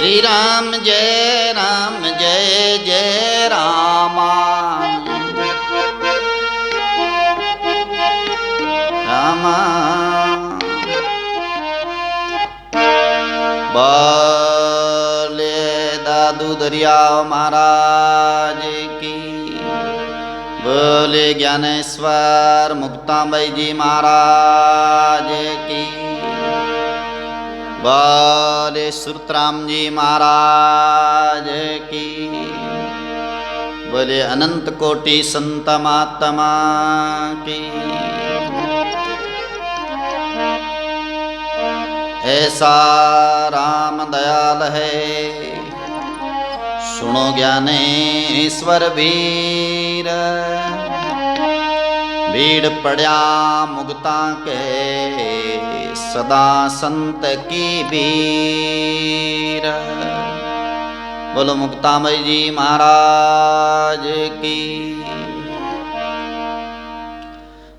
श्री राम जय जय रामा रामा। बोले दादू दरियाव महाराज की, बोले ज्ञानेश्वर मुक्ताबाई जी महाराज की, बोले सुरतराम जी महाराज की, बोले अनंत कोटि संत महात्मा की। ऐसा राम दयाल है, सुनो ज्ञानेश्वर वीर, भीड़ पड़ा मुक्ता के सदा संत की वीर। बोलो मुक्ताबाई जी महाराज की।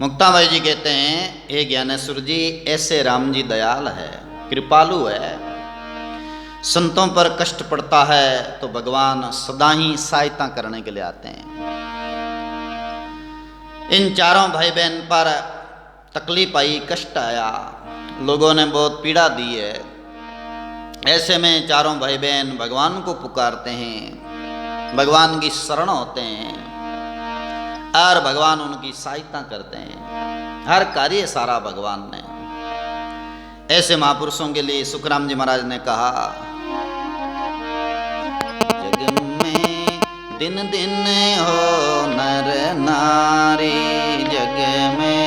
मुक्ताबाई जी कहते हैं, हे ज्ञानेश्वर जी, ऐसे राम जी दयाल है, कृपालु है। संतों पर कष्ट पड़ता है तो भगवान सदा ही सहायता करने के लिए आते हैं। इन चारों भाई बहन पर तकलीफ आई, कष्ट आया, लोगों ने बहुत पीड़ा दी है। ऐसे में चारों भाई बहन भगवान को पुकारते हैं, भगवान की शरण होते हैं और भगवान उनकी सहायता करते हैं। हर कार्य सारा भगवान ने। ऐसे महापुरुषों के लिए सुखराम जी महाराज ने कहा, जग में दिन दिन हो नर नारी, जग में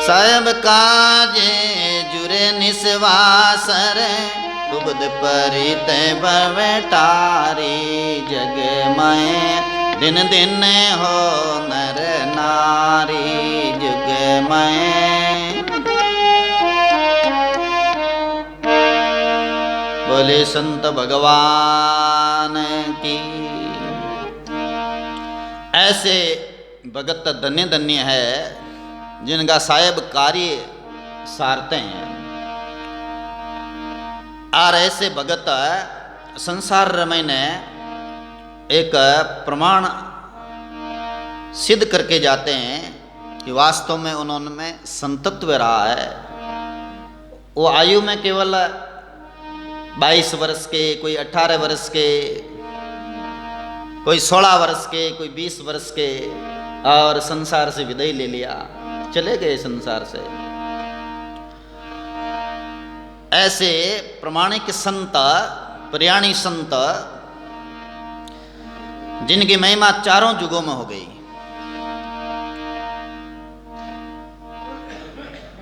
सब काजे जुरे निस्वासर, कुबद परित भवटारी, जग में दिन दिन हो नर नारी, जुग में। बोले संत भगवान की। ऐसे भगत धन्य धन्य है जिनका साहेब कार्य सारते हैं। और ऐसे भगत संसार रमय ने एक प्रमाण सिद्ध करके जाते हैं कि वास्तव में उन्होंने संतत्व रहा है। वो आयु में केवल 22 वर्ष के, कोई 18 वर्ष के, कोई 16 वर्ष के, कोई 20 वर्ष के, और संसार से विदाई ले लिया, चले गए संसार से। ऐसे प्रमाणिक संत, प्रयाणी संत, जिनकी महिमा चारों युगों में हो गई।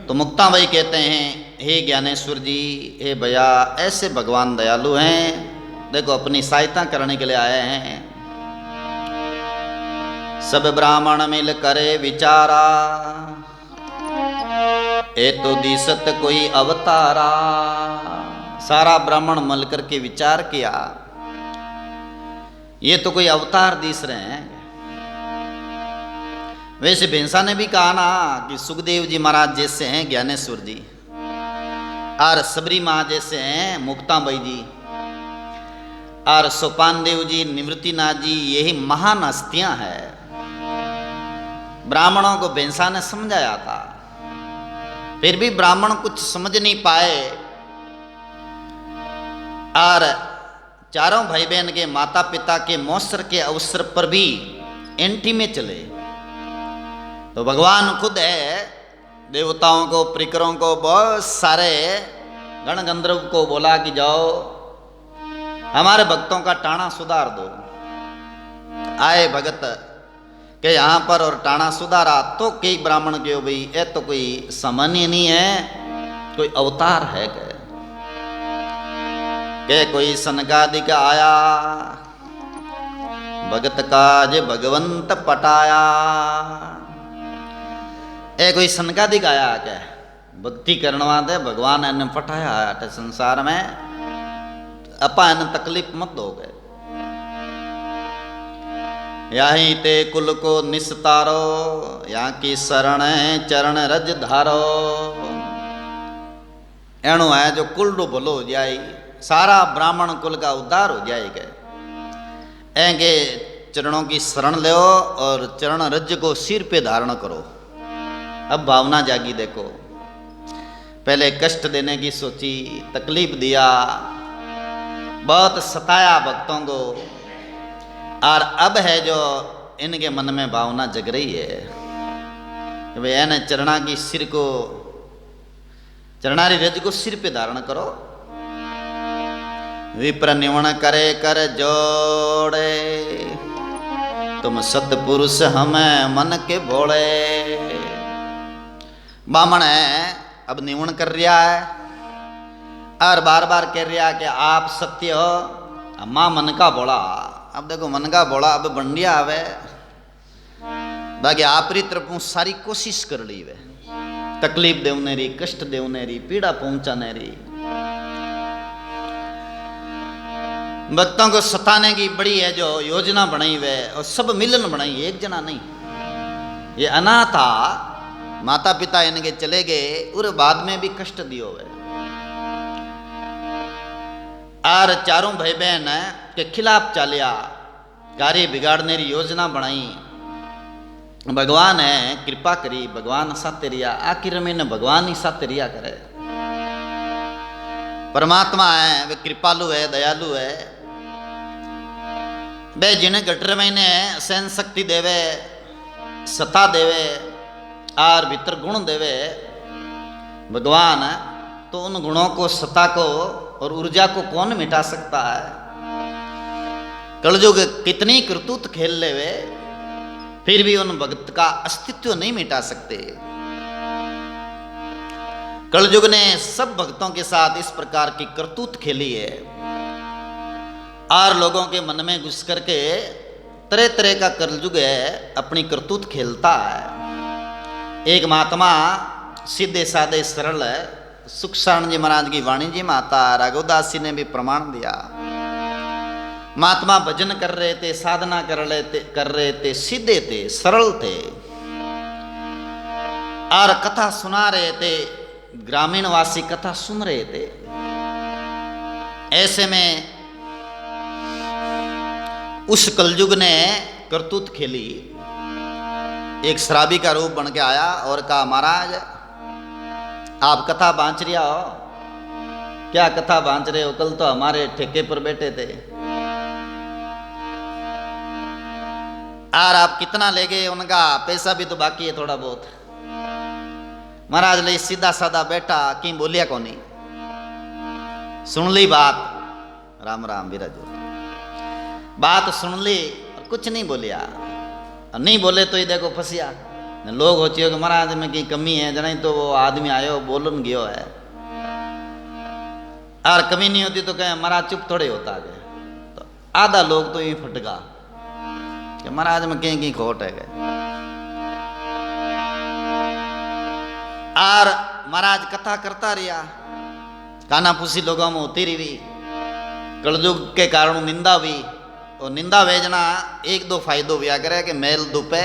तो मुक्ताबाई कहते हैं, हे ज्ञानेश्वर जी, हे भैया, ऐसे भगवान दयालु हैं, देखो अपनी सहायता करने के लिए आए हैं। सब ब्राह्मण मिल करे विचारा, ए तो दिसत कोई अवतारा। सारा ब्राह्मण मिल करके विचार किया, ये तो कोई अवतार दिस रहे हैं। वैसे भेंसा ने भी कहा ना कि सुखदेव जी महाराज जैसे हैं ज्ञानेश्वर जी, और सबरी माँ जैसे हैं मुक्ताबाई जी, और सोपान देव जी, निवृत्तिनाथ जी, यही महान हस्तियां हैं। ब्राह्मणों को भेंसा ने समझाया था, फिर भी ब्राह्मण कुछ समझ नहीं पाए, और चारों भाई बहन के माता पिता के मौसर के अवसर पर भी एंटी में चले। तो भगवान खुद है, देवताओं को, परिकरों को, बहुत सारे गण गंधर्व को बोला कि जाओ हमारे भक्तों का टाणा सुधार दो। आए भगत के यहाँ पर और टाणा सुधारा। तो कई ब्राह्मण के भाई ये तो कोई सामान्य नहीं है, कोई अवतार है के कोई सनकादिक आया, भगत काज भगवंत पटाया। ए कोई सनकादिक आया क्या, भक्ति करने दे भगवान ने पटाया है संसार में, अपा इन तकलीफ मत हो गए। यहीं ते कुल को निस्तारो, यहाँ की शरण चरण रज धारो। एणो है जो कुल रो भलो हो जाए, सारा ब्राह्मण कुल का उद्धार हो जाएगा। ऐके चरणों की शरण लो और चरण रज को सिर पे धारण करो। अब भावना जागी देखो, पहले कष्ट देने की सोची, तकलीफ दिया, बहुत सताया भक्तों को, और अब है जो इनके मन में भावना जग रही है कि भाई एने चरणा की सिर को, चरणारी रज को सिर पे धारण करो। विप्र निवण करे कर जोड़े, तुम सतपुरुष हमें मन के भोले। बामण है अब निवण कर रहा है और बार बार कह रहा कि आप सत्य हो, मां मन का भोला। अब देखो मन का भोला अब बन गया है, बाकी आपरी तरफ सारी कोशिश कर ली वे, तकलीफ देने री, कष्ट देने री, पीड़ा पहुंचाने री, भक्तों को सताने की बड़ी है जो योजना बनाई वे, और सब मिलन बनाई, एक जना नहीं। ये अनाथा माता पिता इनके चले गए और बाद में भी कष्ट दियो वे, और चारों भाई बहन के खिलाफ चालिया, कार्य बिगाड़ने की योजना बनाई। भगवान है कृपा करी, भगवान साथ रिया, आखिर में न भगवान ही साथ रिया करे। परमात्मा है वे कृपालु है, दयालु है, वे जिन्हें गटर महीने सहन शक्ति देवे, सता देवे और भीतर गुण देवे भगवान, तो उन गुणों को, सता को और ऊर्जा को कौन मिटा सकता है। कलयुग कितनी करतूत खेल लेवे फिर भी उन भक्त का अस्तित्व नहीं मिटा सकते। कलयुग ने सब भक्तों के साथ इस प्रकार की करतूत खेली है और लोगों के मन में घुस करके तरह तरह का कलयुग है अपनी करतूत खेलता है। एक महात्मा सीधे साधे सरल सुखसाण जी महाराज की वाणी जी माता राघवदास जी ने भी प्रमाण दिया। महात्मा भजन कर रहे थे, साधना कर रहे थे, सीधे थे, सरल थे और कथा सुना रहे थे, ग्रामीण वासी कथा सुन रहे थे। ऐसे में उस कलयुग ने करतूत खेली, एक शराबी का रूप बन के आया और कहा महाराज आप कथा बांच रिया हो, क्या कथा बांच रहे हो, कल तो हमारे ठेके पर बैठे थे और आप कितना ले गए, उनका पैसा भी तो बाकी है थोड़ा बहुत। महाराज ले सीधा साधा बैठा कि बोलिया को नहीं, सुन ली बात, राम राम विराजो, बात सुन ली और कुछ नहीं बोलिया, नहीं बोले तो ही देखो फंसिया। लोग होची हो कि महाराज में की कमी है, जनाई तो वो आदमी आयो बोलन गयो है, और कमी नहीं होती तो कहे महाराज चुप थोड़े होता है। तो आधा लोग तो यूं फटगा कि महाराज में कहीं की खोट है। और महाराज कथा करता रहा, कानाफूसी लोगों में होती रही, कलयुग के कारण निंदा हुई, और निंदा भेजना एक दो फायदो हुआ करे कि मेल दुपे,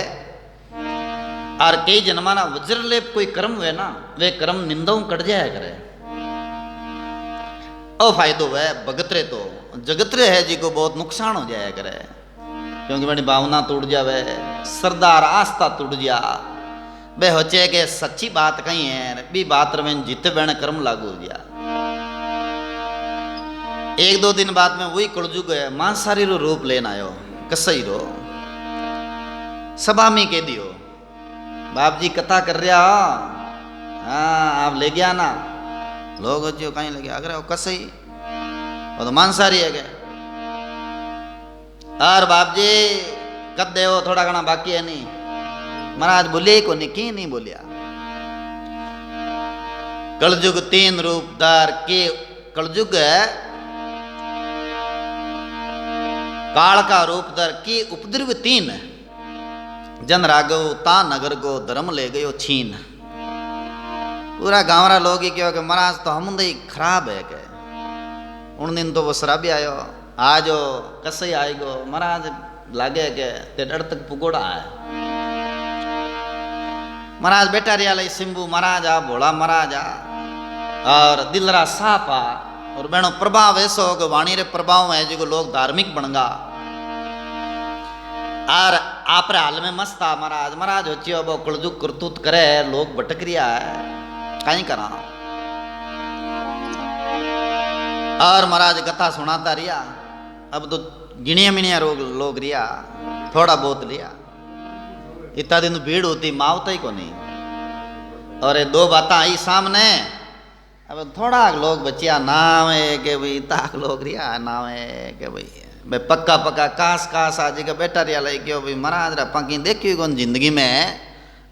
और कई जन्माना वज्रलेप कोई कर्म हुए ना, वे कर्म निंदाओं कट जाया करे। ओ फायदो है भगतरे तो जगतरे है जी को बहुत नुकसान हो जाया करे, क्योंकि बड़ी भावना टूट जावे, सरदार आस्था टूट जा, वे होचे के सच्ची बात कही है भी बात रवें जित बैण कर्म लागू हो गया। एक दो दिन बाद में वही कलयुग है मांसाहारी रो रूप लेन आयो, कसई रो सभा में कह दियो बाप जी कथा कर रहा हो, हाँ आप ले गया ना, लोग जो कहीं ले गया, अगर कसई वो तो मांसाहारी है क्या, और बाप जी कद दे थोड़ा घना बाकी है नहीं। महाराज बोले को नहीं की नहीं बोलिया। कलयुग तीन रूप धार के, कलयुग काल का रूप धर के उपद्रव तीन, जन राघव ता नगर को धर्म ले गयो छीन। पूरा गाँव रा लोग ही क्यों कि महाराज तो हम ही खराब है के, उन दिन तो वो शराबी आयो, आज कसई आएगो, महाराज लागे के ते डर तक पुगोड़ा है। महाराज बेटा रिया लई सिंबू महाराज आ, भोला महाराज आ, और दिलरा साफ आ और बेनो प्रभाव ऐसो हो कि वाणी रे प्रभाव है जो लोग धार्मिक बनगा और आप रे हाल में मस्त आ महाराज महाराज हो चियो वो कलजुग करतूत करे लोग भटक रिया है कहीं करा और महाराज कथा सुनाता रिया अब तो गिनिया मिनिया लोग रिया थोड़ा बहुत लिया इतना दिन भीड़ होती मावता ही को नहीं और ये दो बातें आई सामने अब थोड़ा लोग बचिया नाम है कि भाई ताक लोग रिया नाम है कि भाई पक्का पक्का कास कास आज का बेटा रिया लाई क्यों भाई महाराज रा पकी देखी कौन जिंदगी में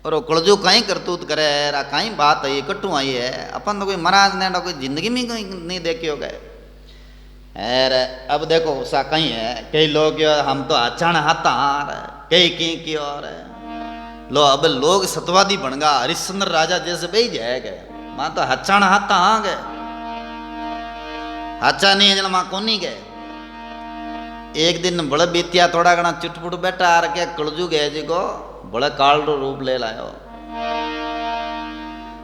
और वो कलजू कहीं करतूत करे रा कहीं बात है कट्टू आई है अपन तो कोई महाराज ने कोई जिंदगी में कहीं नहीं देखी हो गए अरे अब देखो सा कहीं है कई लोग हम तो अचान हाथा कई की और लो अब लोग सतवादी बन गा हरिश्चंद्र राजा जैसे बही जाएगा मां तो हचान हाथा हाँ गए हचा नहीं जन मां कोनी गए एक दिन बड़े बीतिया थोड़ा घना चुटपुट बैठा आ रखे कलजू गए जी को बड़े काल रो रूप ले लायो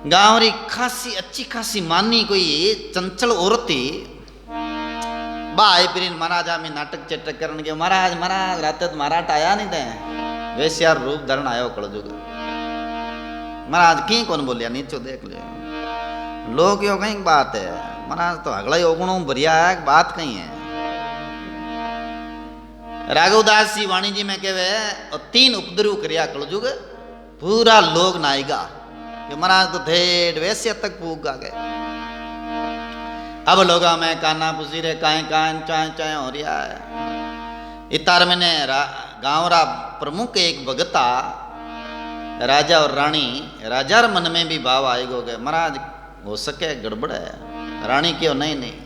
गांव री खासी अच्छी खासी मानी कोई चंचल औरत थी बाई प्रीन महाराज में नाटक चटक करने के महाराज महाराज रात तो महाराज आया नहीं थे वैसे यार रूप धरण आयो कलजुग महाराज की कौन बोलिया नीचो देख लियो लोग यो कहीं बात है महाराज तो अगला योगुणों बढ़िया है बात कहीं है राघवदास जी वाणी जी में कहवे और 3 उपद्रव क्रिया कलजुग पूरा लोग नायगा कि महाराज तो ठेठ वैसे तक पूग गए अब लोग में काना पुसी रे काए कान चाय चाय हो रिया है इतार मैंने गांव रा प्रमुख एक भगता राजा और रानी राजा रे मन में भी भाव आएगो गए महाराज हो सके गड़बड़ है रानी क्यों नहीं नहीं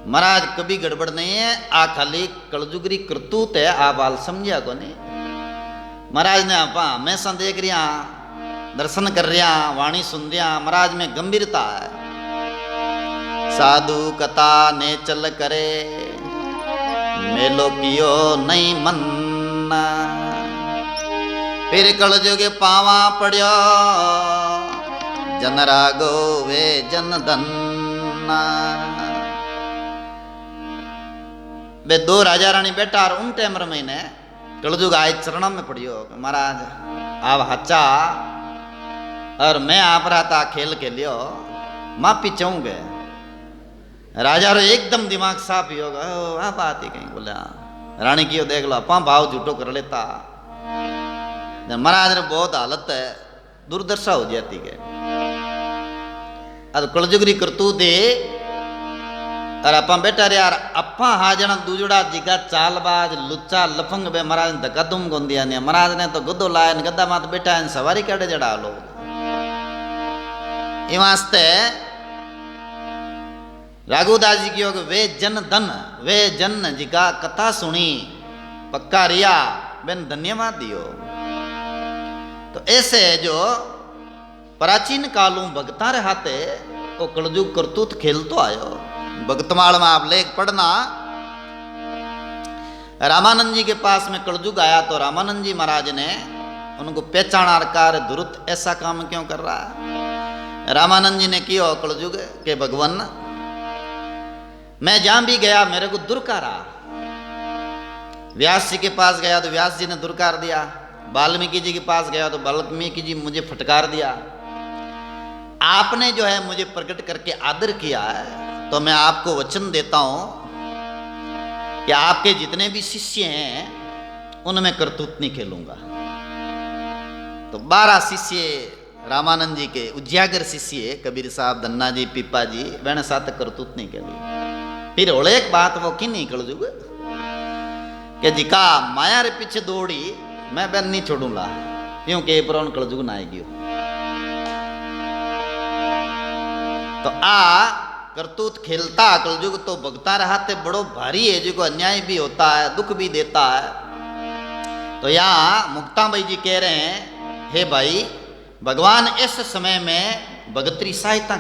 महाराज कभी गड़बड़ नहीं है आ खाली कलजुगरी करतूत है आप बाल समझिया को नहीं महाराज ने आप हमेशा देख रिया दर्शन कर रिया वाणी सुन रिया महाराज में गंभीरता है साधु कथा ने चल करे मेलो कियो नहीं मन्ना फिर कलजुग पावा पड़ियो जन रागो वे जन धन्ना बे 2 राजा रानी बेटा और उन टाइम महीने कलजुग आए चरणों में पड़ियो महाराज आप हच्चा और मैं आप रहा था खेल के लियो माफी चाहूंगे राजा रो एकदम दिमाग साफ ही होगा आ बात ही कहीं बोले रानी की देख लो अपा भाव झूठो कर लेता महाराज ने बहुत हालत है दुर्दशा हो जाती है अब कलजुगरी करतू दे और अपा बेटा रे यार अपा हाजन दूजड़ा जिगा चालबाज लुच्चा लफंग बे महाराज ने धक्का दुम गों दिया नहीं महाराज ने तो गद्दो लाया गद्दा मात बेटा इन सवारी काटे जड़ा लोग ये वास्ते राघुदास जी की वे जन धन वे जन जिका कथा सुनी पक्का रिया बेन धन्यवाद दियो तो ऐसे जो प्राचीन कालों भगता रहाते वो कलजुग करतूत खेलतो आयो भगतमाल में आप लेख पढ़ना रामानंद जी के पास में कलजुग आया तो रामानंद जी महाराज ने उनको पहचाना कार दुरुत ऐसा काम क्यों कर रहा है रामानंद जी ने किया कलजुग के भगवान मैं जहां भी गया मेरे को दुरकारा व्यास जी के पास गया तो व्यास जी ने दुरकार दिया वाल्मीकि जी के पास गया तो वाल्मीकि जी मुझे फटकार दिया आपने जो है मुझे प्रकट करके आदर किया है तो मैं आपको वचन देता हूं कि आपके जितने भी शिष्य हैं उनमें करतूत नहीं खेलूंगा तो 12 शिष्य रामानंद जी के उजागर शिष्य कबीर साहब धन्ना जी पीपा जी वैन साथ करतूत नहीं खेली फिर और एक बात वो की नहीं कलजुग कि जिका माया रे पीछे दौड़ी मैं बहन नहीं छोड़ूंगा क्योंकि पर कलजुग ना आएगी तो आ करतूत खेलता कलजुग तो भगता रहते बड़ो भारी है जो अन्याय भी होता है दुख भी देता है तो यहाँ मुक्ता भाई जी कह रहे हैं हे भाई भगवान इस समय में भगतरी सहायता